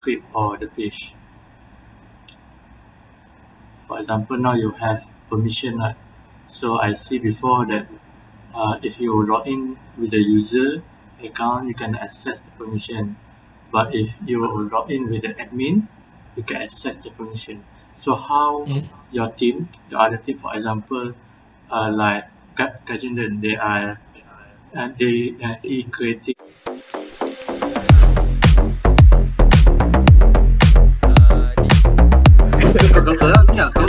script or the page. For example, now you have permission, right? So I see before that if you log in with the user account, you can access the permission. But if you log in with the admin, you can access the permission. So how your team, the other team, for example, like Gajinden, they are creating.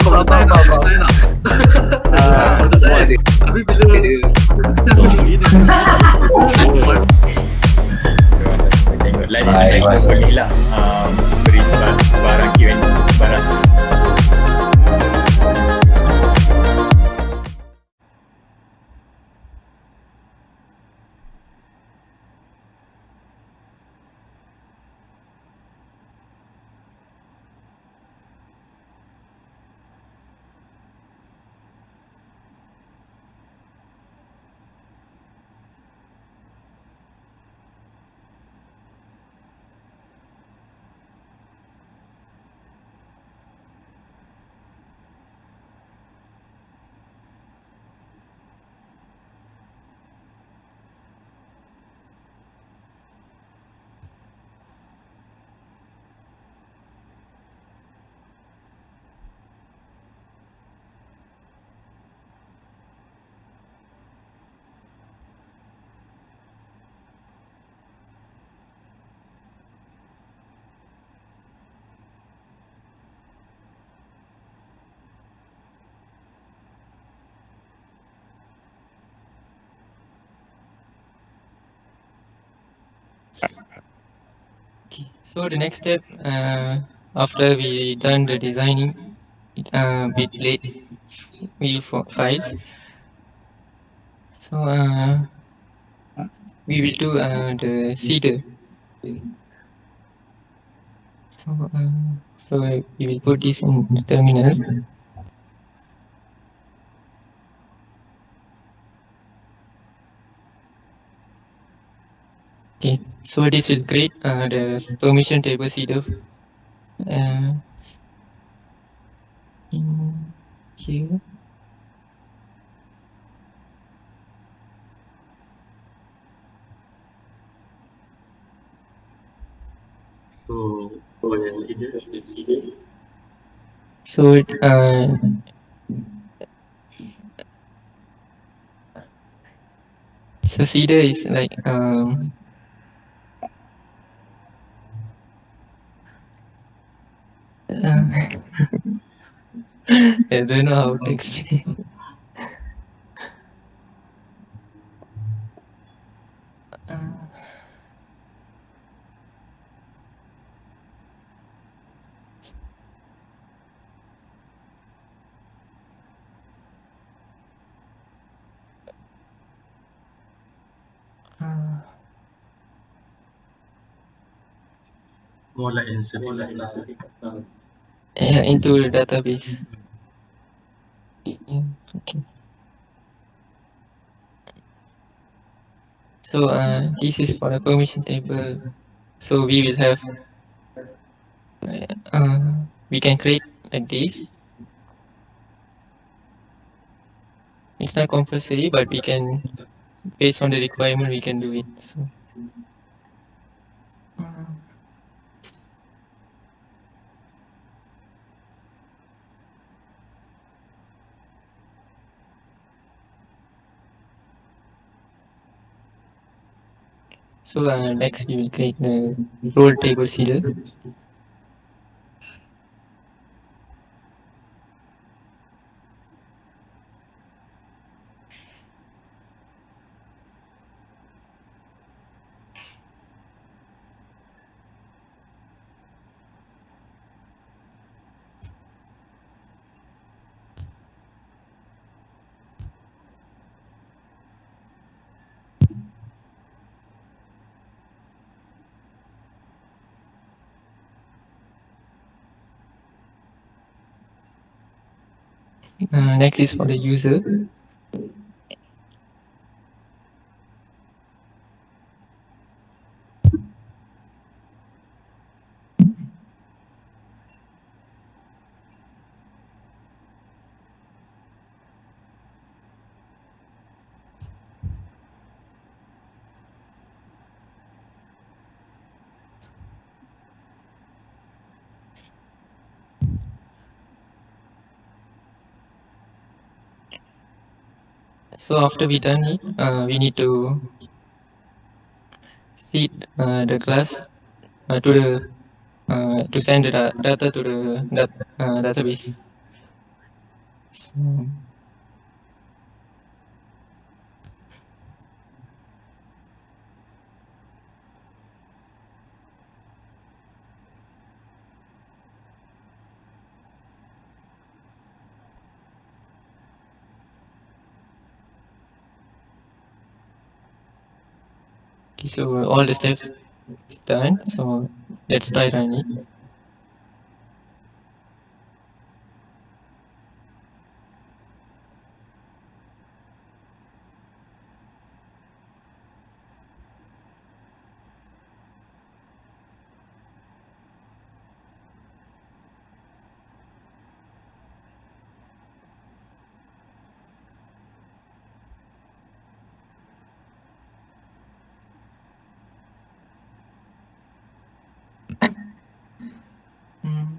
Kalau saya nak, untuk saya. Tapi bila tengoklah dia naik boleh lah beri barang Q&A barang. So the next step, after we done the designing with files, so we will do the seeder. So we will put this in the terminal. Okay, so this will create the permission table seeder in here. So what is seeder? So so seeder is like I don't know how to explain. More like inserting data. Yeah, into the database. Yeah, okay. So this is for the permission table. So we will have we can create like this. It's not compulsory, but we can, based on the requirement, we can do it. So next we will create the role table seeder. Next is for the user. So after we done it, we need to feed the class to the to send the data to the database. So, okay, so all the steps is done. So let's try run it. Mm.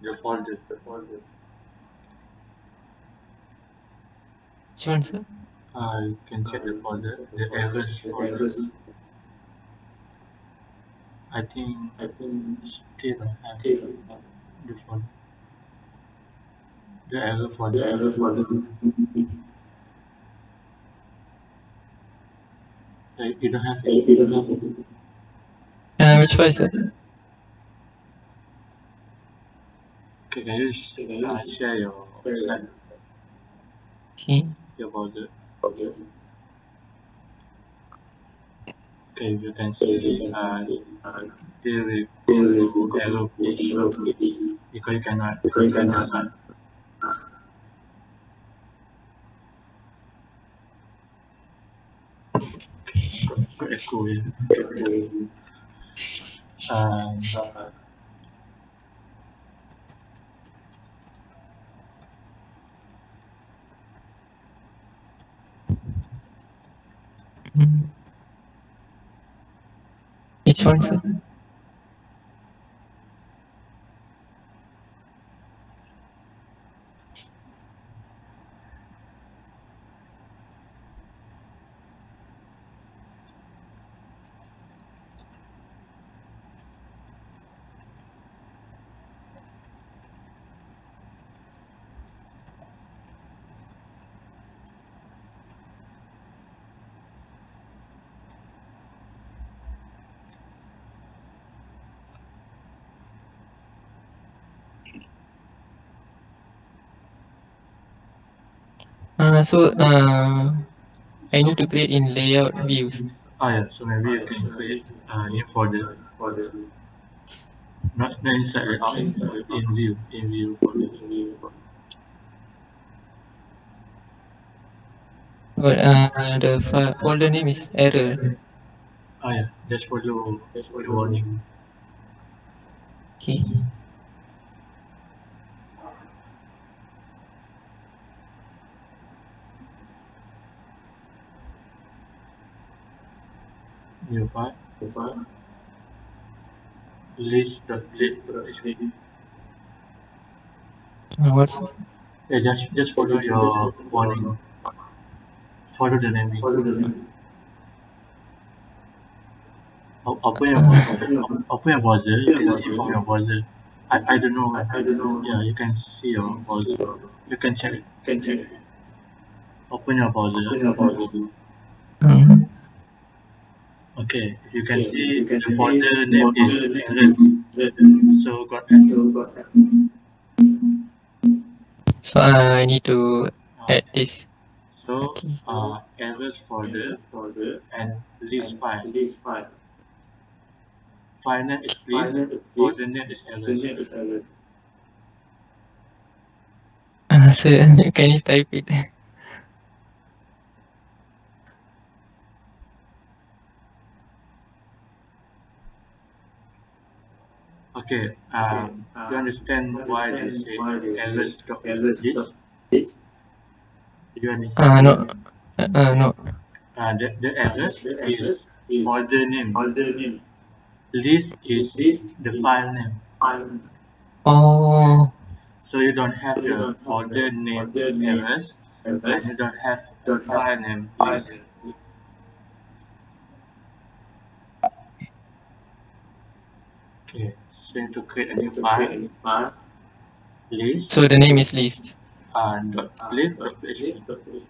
The folder. Which one, sir? You can check the folder, the errors folder. I think still have the folder, the error folder. You don't have it. Which file, sir? Okay, can you share your site, Okay. your folder? Okay, you can see there will go to error page because you cannot start. Got echo here. Um, Mm. Which one, sir? I need to create in layout views. yeah, so maybe you can create new folder, not inside layout, in view folder. But the folder name is error. Yeah, just follow the warning. Okay. New file, list.php. What's Yeah, just follow your warning. Follow the naming. Open your browser. Open your browser. You can see from your browser. I don't know. Yeah, you can see your browser. You can check. Open your browser. Okay, if you can see the folder name is errors. So got S. So I need to add this. So Okay. errors folder and list file. File name is list. Folder name is errors. So can you type it? Okay. You understand why they say errors dot list? Do you understand? No. No. The errors is folder name. List is the file name. Oh. So you don't have the folder name errors and you don't have a file name list. Okay, so you need to create a new file list So the name is list. dot list dot php.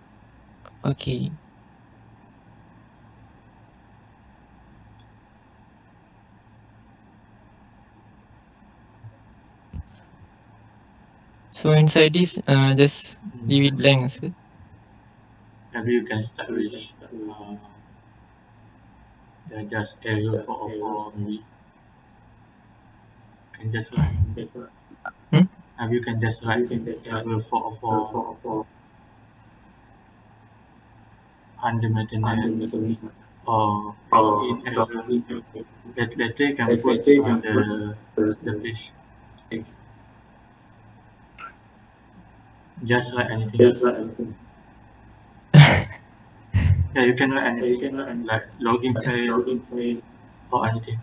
Okay. So inside this, just leave it blank. So. Maybe you can start with just error 404 maybe. You can just write. Maybe you can just write error 404 under maintenance or in error. Later you can put on the page. Just write anything. Yeah, you can write anything like login file or anything.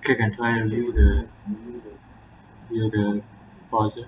Okay, can try view the browser.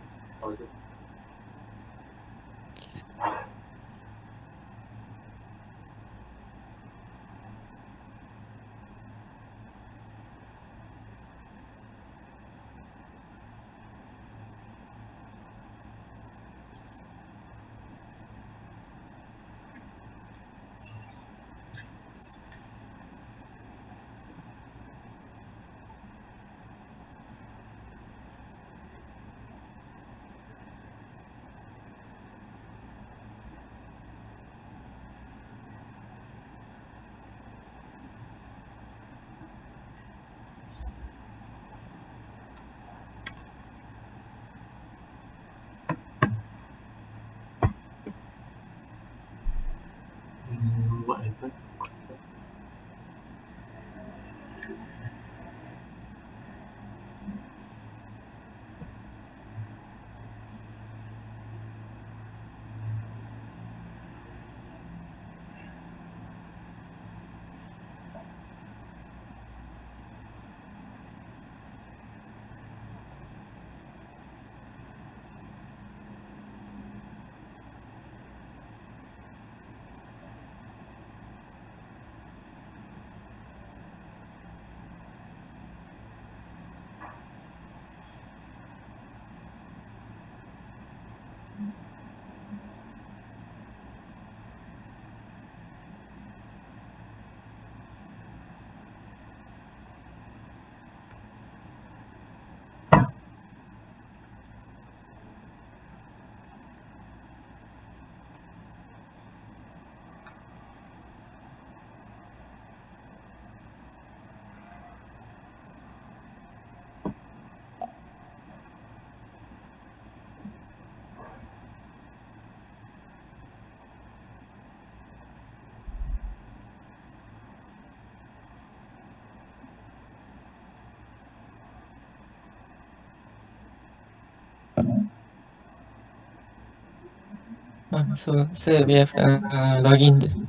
So we have login.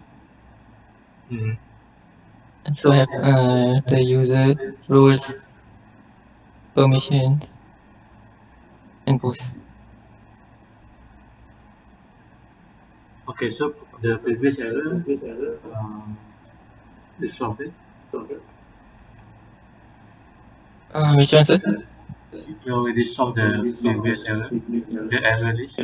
Mm. And so have the user roles, permission, and post. Okay, so the previous error, resolve it. Which one, sir? You already solved the previous error, the error list.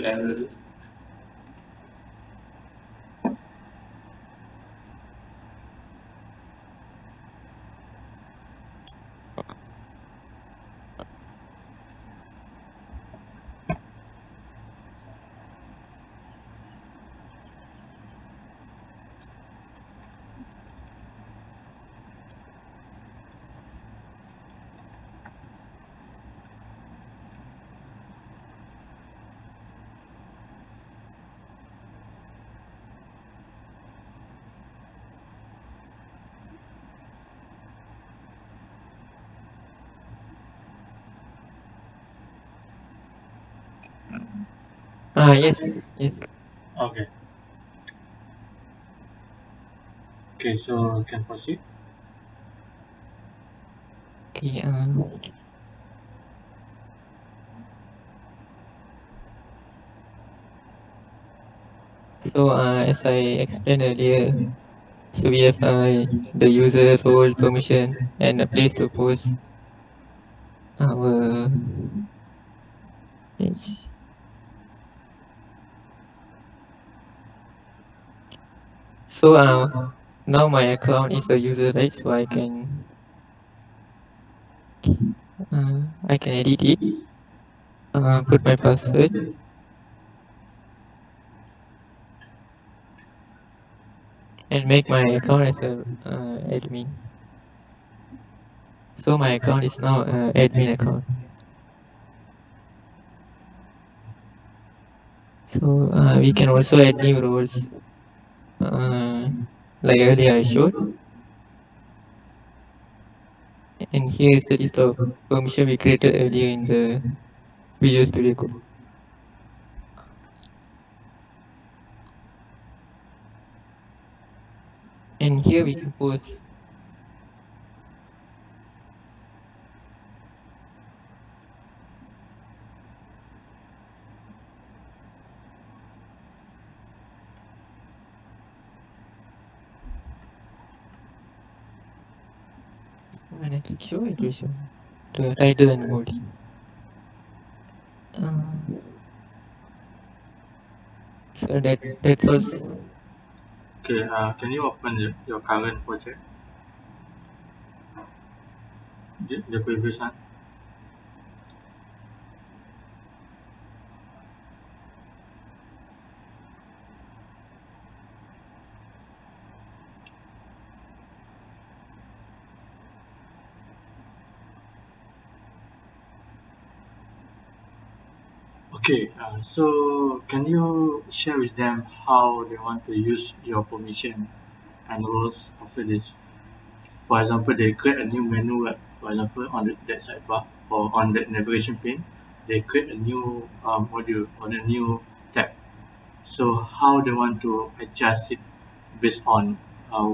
Yes. Okay. Okay, so can proceed. Okay. So as I explained earlier, so we have the user role, permission, and a place to post our page. So now my account is a user, right? So I can edit it, put my password, and make my account as a admin. So my account is now admin account. So we can also add new roles, like earlier I showed. And here is the list of permission we created earlier in the Visual Studio Code. And here we can post when I click show, it will show the title and body. So that's all. Okay, can you open your current project? The previous one? Okay, so can you share with them how they want to use your permission and roles after this? For example, they create a new menu, for example, on that sidebar or on that navigation pane, they create a new module or a new tab. So how they want to adjust it based on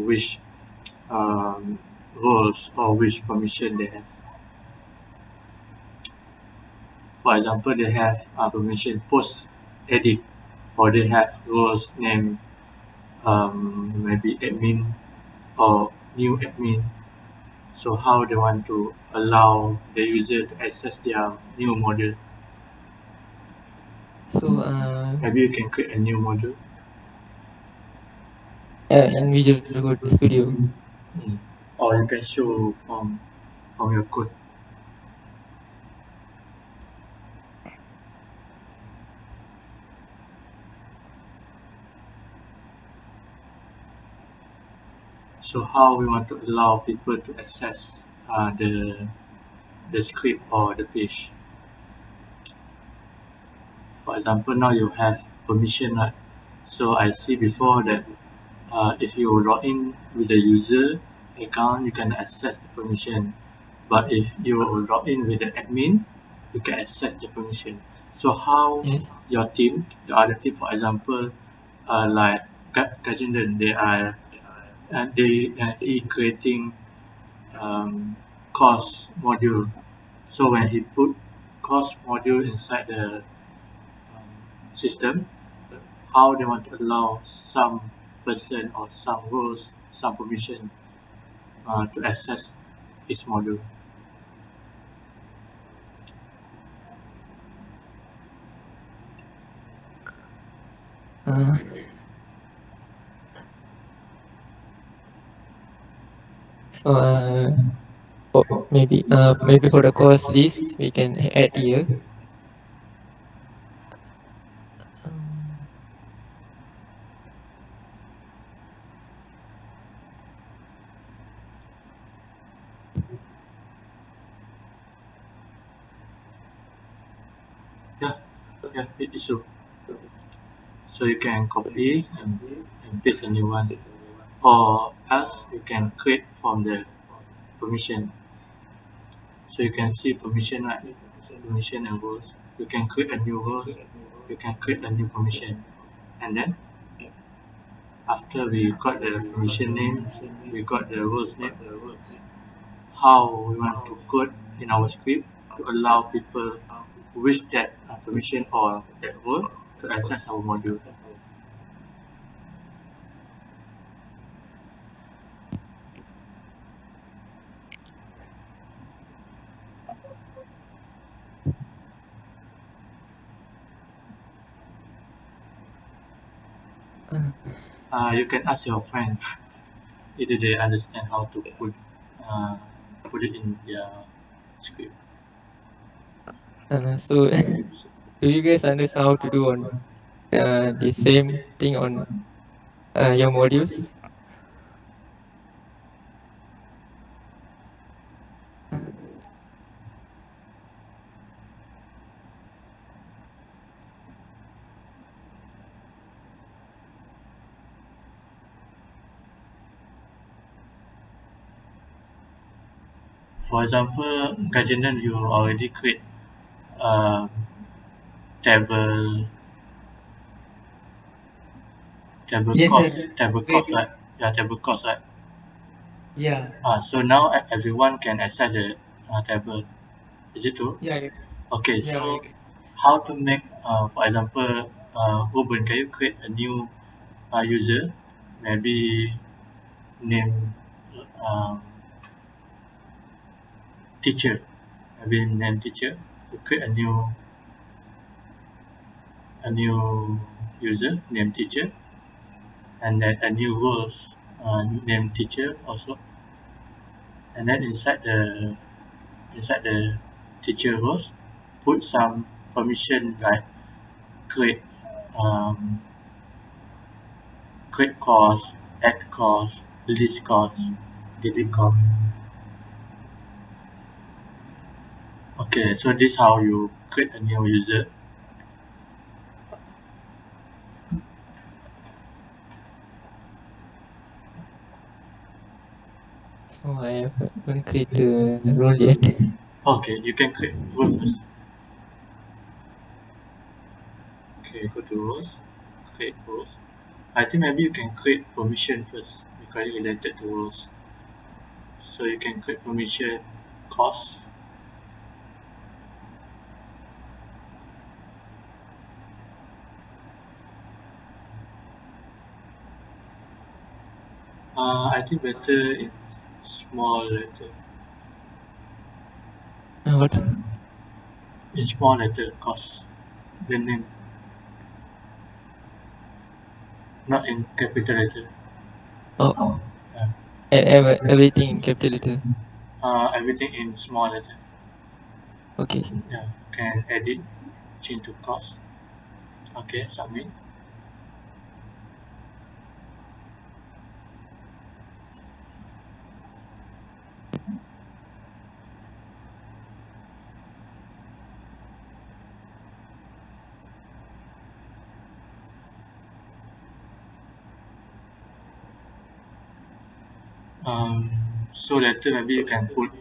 which roles or which permission they have. For example, they have permission post edit, or they have roles named maybe admin or new admin. So how they want to allow the user to access their new module. So Maybe you can create a new module. in Visual Studio. Or you can show from your code. So how we want to allow people to access the script or the page. For example, now you have permission, right? So I see before that if you log in with the user account, you can access the permission. But if you log in with the admin, you can access the permission. So how Yes. your team, your other team, for example, like Gajinden, he creating course module. So when he put course module inside the system, how they want to allow some person or some roles, some permission to access his module. Uh, so maybe for the course list we can add here. Um, Yeah, it is so. So you can copy and paste a new one, or else you can create from the permission. So you can see permission, right? Permission and roles. You can create a new role. You can create a new permission, and then after we got the permission name, we got the roles name. How we want to code in our script to allow people who wish that permission or that role to access our module. You can ask your friend either they understand how to uh, put it in their script. so do you guys understand how to do on the same thing on your modules? For example, Gajinden, you already create a table Yes, cost, sir. table Great. cost, right? Yeah, table cost, right? Yeah, So now everyone can access the table. Is it true? yeah, Okay, yeah, I so agree. how to make, for example, Ruben, can you create a new user? Maybe name um, teacher. Maybe name teacher. You create a new user name teacher, and then a new roles name teacher also, and then inside the teacher roles, put some permission like create um, create course, add course, list course, delete course. Okay, so this is how you create a new user. So I haven't create the role yet. Okay, you can create role first. Okay, go to roles, create roles. I think maybe you can create permission first because it's related to roles. So you can create permission cost. I think better in small letter. What? In small letter cost. The name, not in capital letter. Oh, Yeah. everything in capital letter. Everything in small letter. Okay. Yeah. Can edit, change to cost. Okay, submit. Um, so later maybe you can put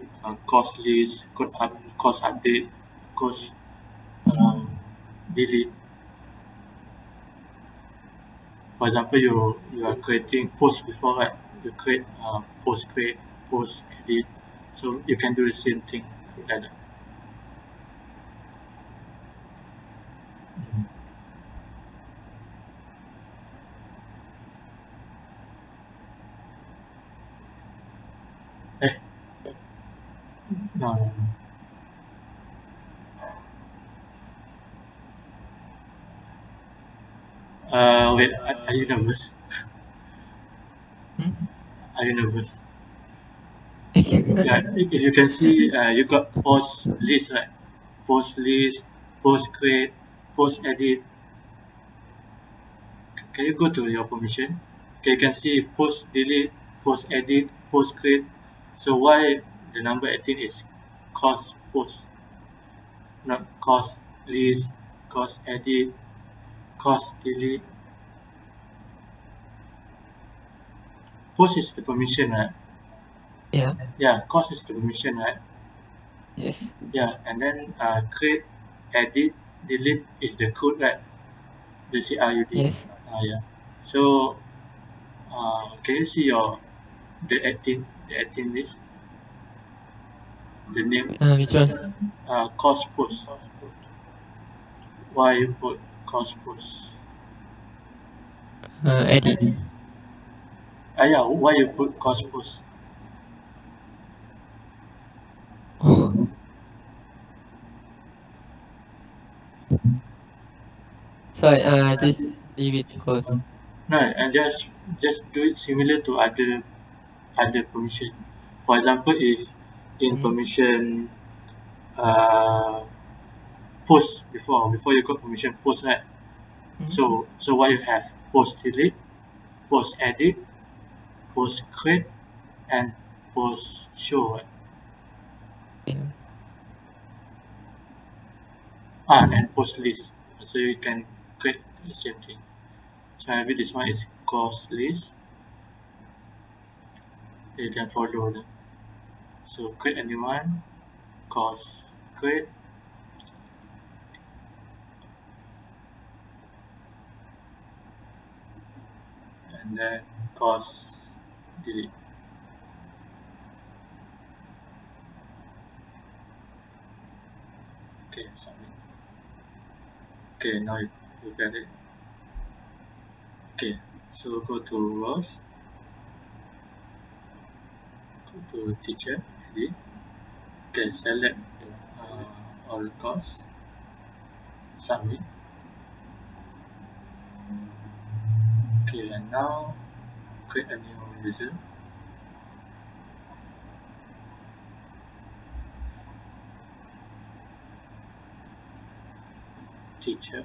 cost list, cost update, cost um, delete. For example, you are creating post before, right? You create post create, post edit. So you can do the same thing like that. Eh, no, no, no. Wait, are you nervous? Hmm? Are you nervous? Yeah, if you can see, you got post list, right? Post list, post create, post edit. Can you go to your permission? Okay, you can see post delete, post edit, post create. So why the number 18 is cost post, not cost list, cost edit, cost delete. Post is the permission, right? Yeah. Yeah, cost is the permission, right? Yes. Yeah, and then create, edit, delete is the code, right? The CRUD. Yes. Yeah. So can you see the 18 list? The name Which one? cost post. Why you put cost post? Edit. Yeah, why you put cost post? Oh. So I just leave it because. Right, and just do it similar to other permission. For example, if in Hmm? permission uh, post before you got permission post, right? Hmm? So what you have post delete, post edit, post create, and post show, right? Yeah. And post list. So you can create the same thing. So maybe this one is cost list. You can follow that. So create a new one, cost create, and then cost delete. Okay, submit. Okay, now you get it. Okay, so go to rows, go to teacher, edit. Okay, select all costs, submit. Okay, and now create a new user, teacher.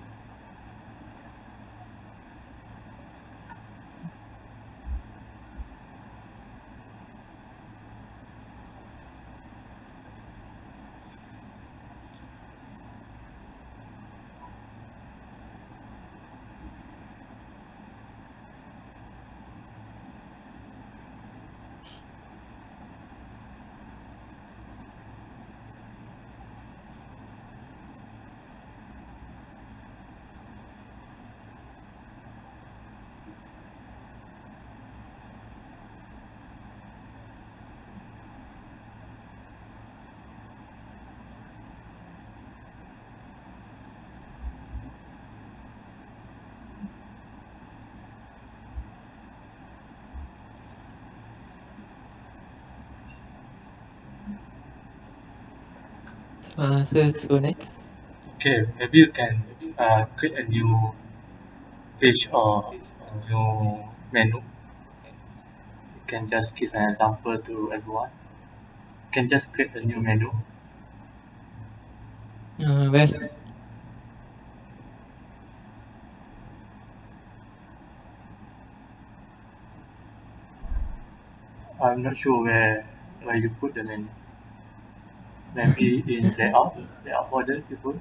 So next. Okay, maybe you can create a new page or a new menu. You can just give an example to everyone. You can just create a new menu. Where? I'm not sure where you put the menu. Maybe in layout folder you put.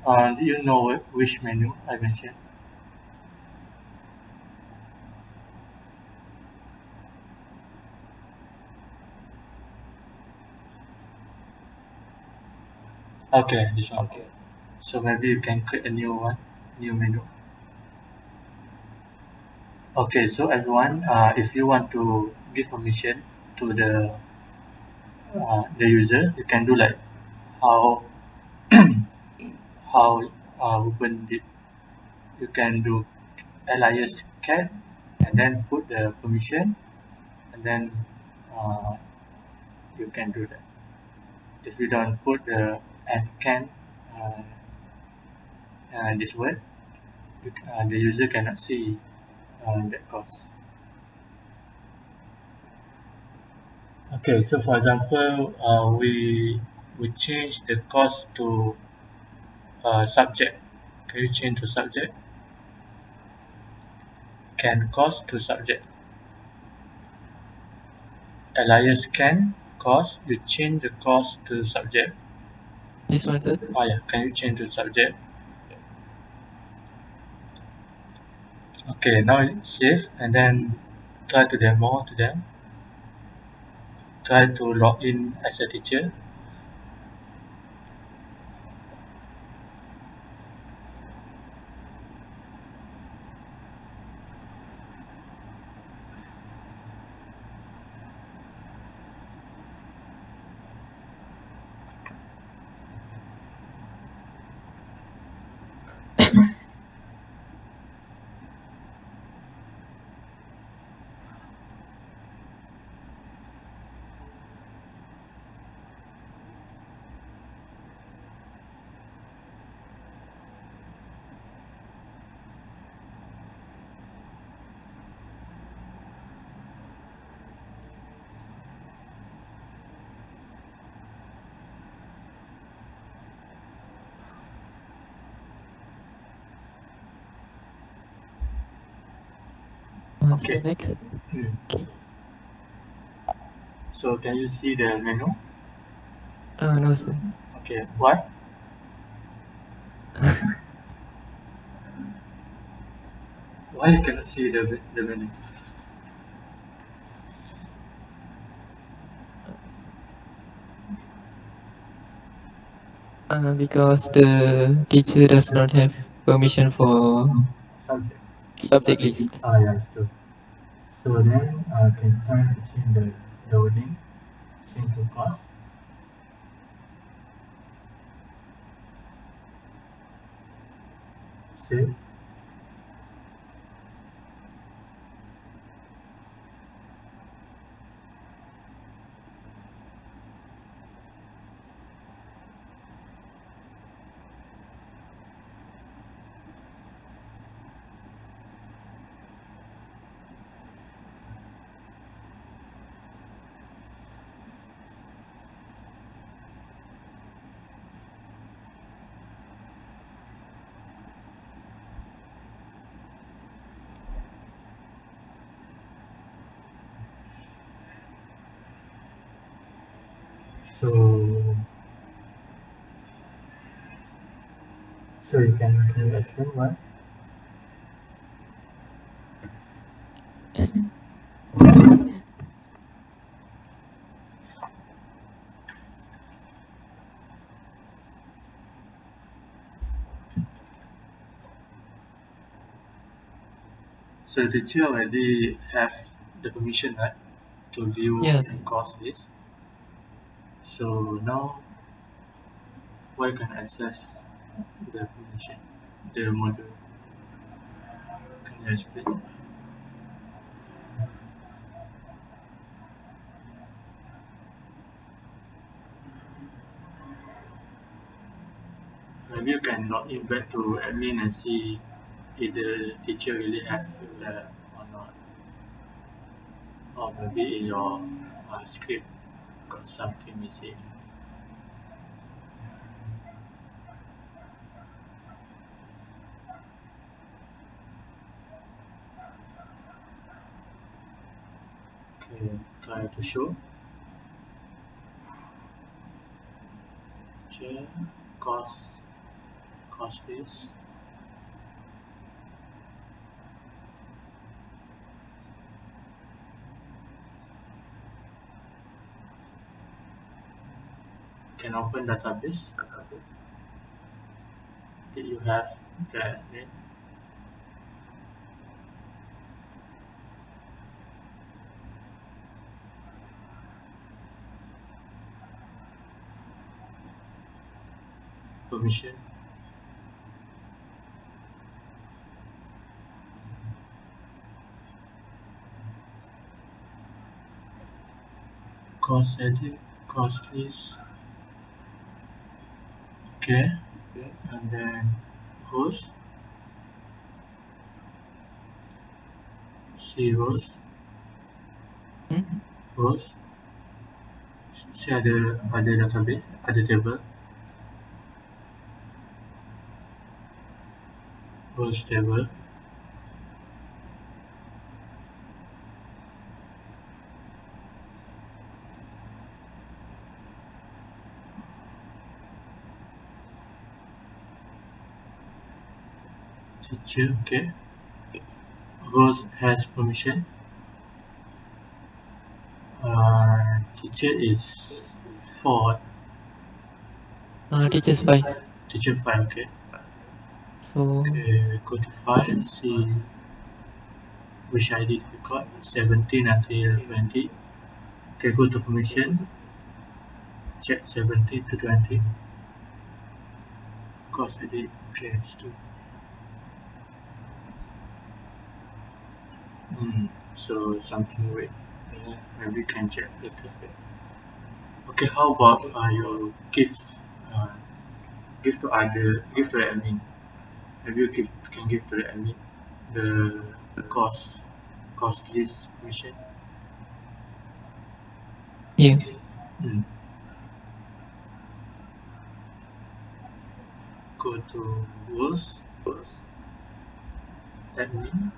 Do you know which menu I mentioned? Okay, this one. So maybe you can create a new one, new menu. Okay, so everyone, if you want to give permission to the user, you can do like how how Ruben did. You can do alias cat and then put the permission, and then you can do that. If you don't put the and can uh, this word, the user cannot see that cost. Okay, so for example, we change the cost to subject. Can you change to subject? Can cost to subject. Alias can cost. You change the cost to subject. This one, sir. Oh yeah, can you change to subject? Okay, now save and then try to demo to them. Try to log in as a teacher. Okay. Next. Okay. So can you see the menu? No, sir. Okay, why? Why you cannot see the menu? Because the teacher does not have permission for Subject. subject list. Yeah, it's true. So then I can try to change the wording, change to cost. Save. So you can explain why? So the teacher already have the permission, right, to view Yeah. the course list. So now, why can access the permission, the module? Can you explain? Maybe you can log in back to admin and see if the teacher really have that or not. Or maybe in your script got something missing. Okay, try to show. Check cost list. Can open database. Did you have that? Permission. Cost edit, cost list. Okay, and then rows. See rows. Rows. See ada database, ada table. Rows table. Teacher, okay. Rows has permission. Teacher is 4. Teacher's 5. Teacher 5, okay. So Okay, go to file, see which ID to record, 17 until 20. Okay, go to permission, check 17 to 20. Course edit, okay, it's 2. So something weird. Maybe you can check later. Okay, how about you give to the admin? Have you can give to the admin the cost list permission? yeah. Go to rules, admin.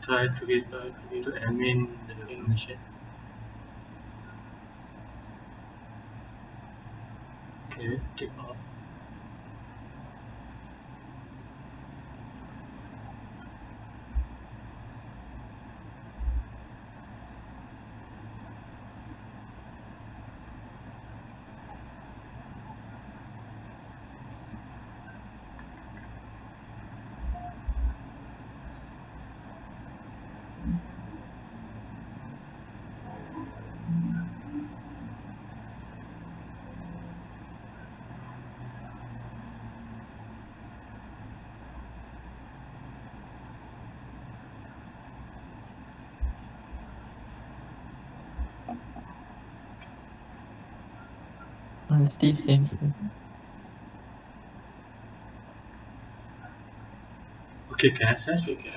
Try to give to admin the permission. Okay, tick off. Still same. Okay, can I access? Still can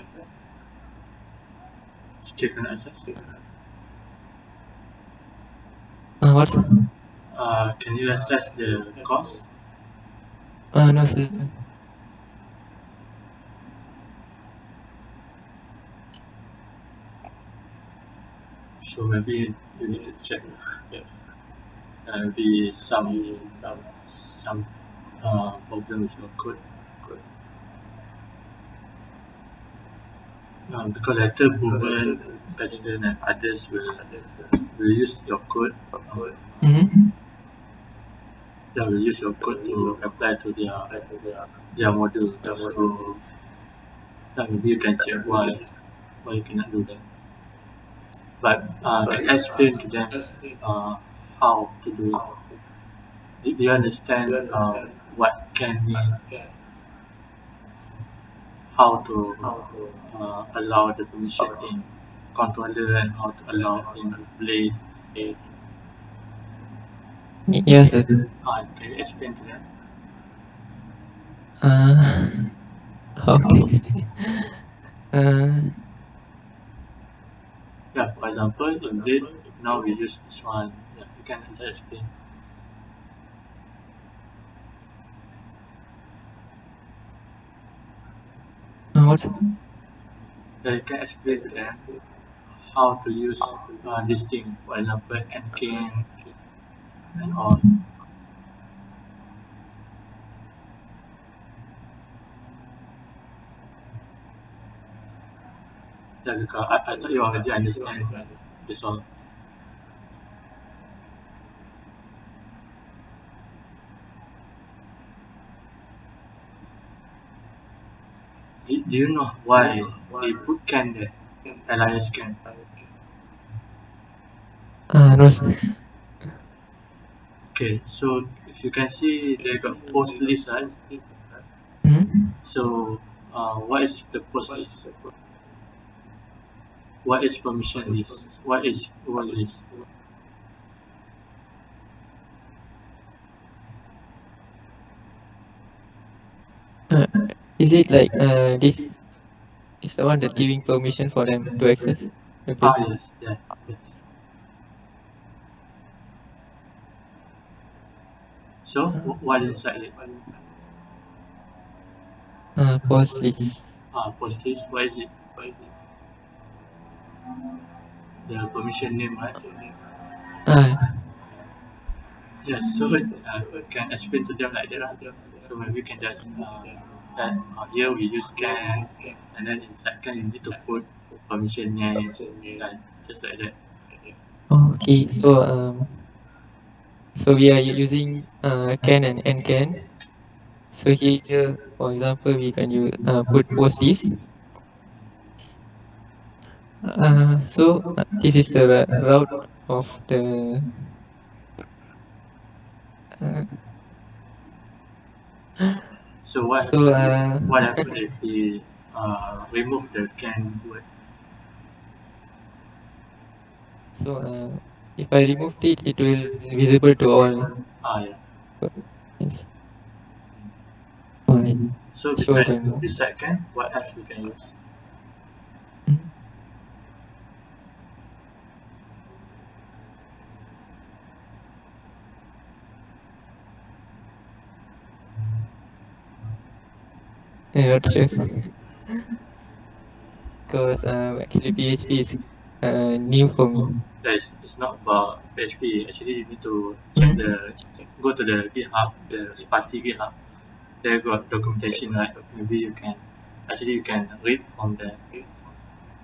access? What's Can you access the cost? no sir. So maybe you need to check. Maybe some problem with your code. Because later Boomen, Pattern and others will use your code. They will use your code to apply to their module. So maybe you can check why you cannot do that. But can I explain to them how to do it? Do you understand what can mean? How to allow the permission in controller and how to allow in blade? Yes sir. Can you explain to them? Okay. Yeah, for example, in blade, now we use this one. Yeah, you can just explain. What's Yeah, you can explain to them how to use this thing, for example, NCAN and all. Yeah, because I thought you already understand this all. Do you know why they put can there? Alias can. No, sir. Okay, so if you can see, they got post list, right? Hmm? So, what is the post list? What is permission list? What is role list? Is it like this is the one that giving permission for them to access the Ah, page? yes, yeah, yes. So, what inside it? Post list. Post list. What is it? The permission name, right? Yes. So, can explain to them like that, lah. So maybe you can just add here we use can, and then inside can you need to put permission name, like just like that. Okay, so we are using can and can. So here, for example, we can use put post list. This is the route of the uh, So what so what happen if we remove the can word? if I removed it, it will visible to all. Yeah. Yes. Alright. So Show them. beside can, what else we can use? Mhm. Not sure. Because actually PHP is new for me. It's not about PHP. Actually, you need to check go to the GitHub, the Spatie GitHub. There got documentation, right? Maybe you can read from there. You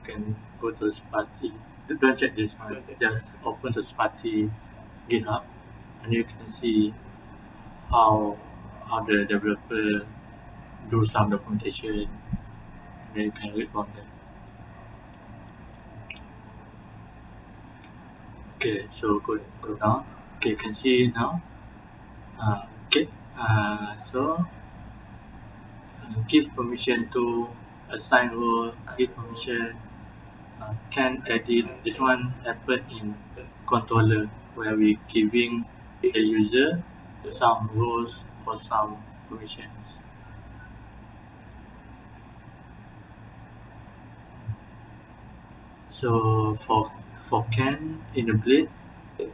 can go to Spatie. Don't check this one. Just open the Spatie GitHub, and you can see how the developer do some documentation. And then you can read from there. Okay, so go down. Okay, you can see now. Okay, so give permission to assign role, give permission, can edit. This one happen in controller where we giving the user some roles or some permissions. So for can in the blade,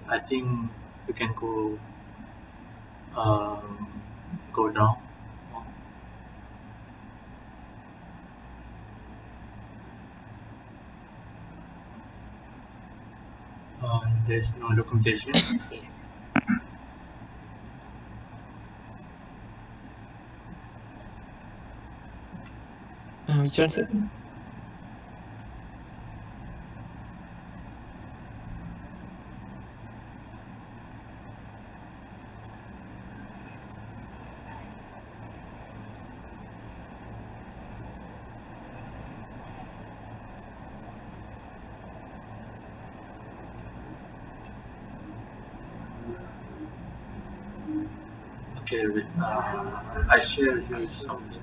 I think we can go down. There's no documentation. Which one, sir? Okay, I share with you something.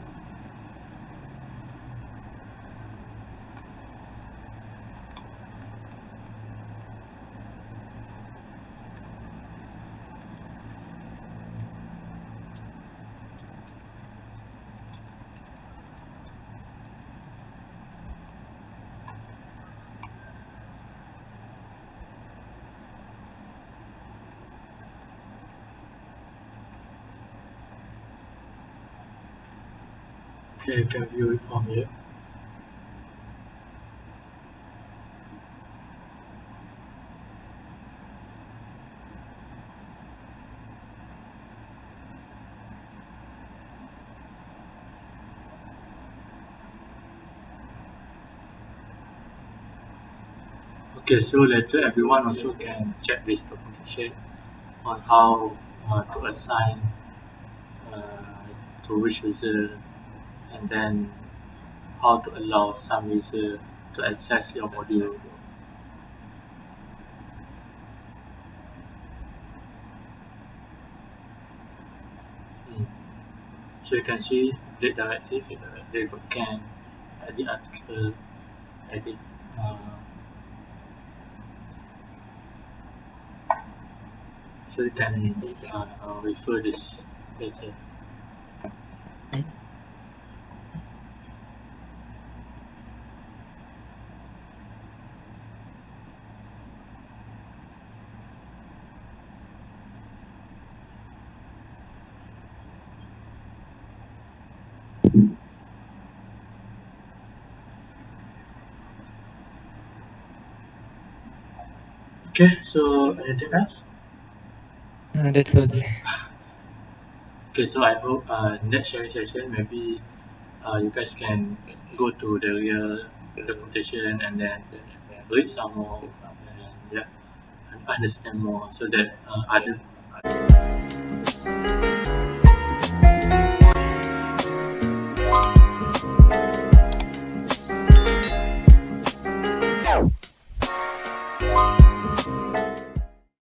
Okay, you can view it from here. Okay, so later everyone also can check this documentation on how to assign uh, to which user, and then how to allow some user to access your module. So you can see the directive, they can edit article, edit so you can refer this later. Okay, so anything else? That's all. Okay, so I hope next sharing session maybe you guys can go to the real documentation and then read some more and understand more so that other